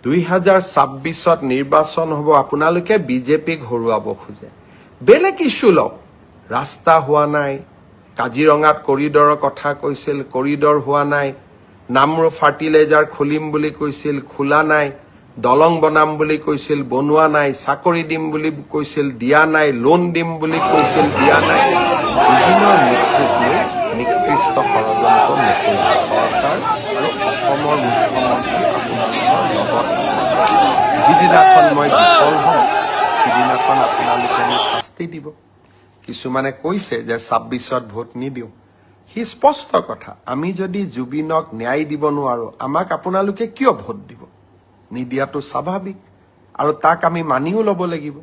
2026 নিৰ্বাচন হ'ব আপোনালোকে বিজেপিক হৰুৱাব খোজে বেলেগ ইস্যু লওক ৰাস্তা হোৱা নাই কাজিৰঙাত কৰিডৰৰ কথা কৈছিল কৰিডৰ হোৱা নাই নামৰু ফাৰ্টিলাইজাৰ খুলিম বুলি কৈছিল খোলা নাই দলং বনাম বুলি কৈছিল বনোৱা নাই চাকৰি দিম বুলি কৈছিল দিয়া নাই লোন দিম বুলি কৈছিল দিয়া নাই বিভিন্ন মৃত্যুক লৈ নিকৃষ্ট ষড়যন্ত্ৰ নকৰিব চৰকাৰ আৰু অসমৰ মুখ্যমন্ত্ৰী আপোনালোকৰ লগত যিদিনাখন মই বিফল হম সিদিনাখন আপোনালোকে মোক শাস্তি দিব কিছুমানে কৈছে যে 26ত ভোট নিদিওঁ হি স্পষ্ট কথা আমি যদি জুবিনক ন্যায় দিব নোৱাৰো আমাক আপোনালোকে কিয় ভোট দিব নিদিয়াটো স্বাভাৱিক আৰু তাক আমি মানিও ল'ব লাগিব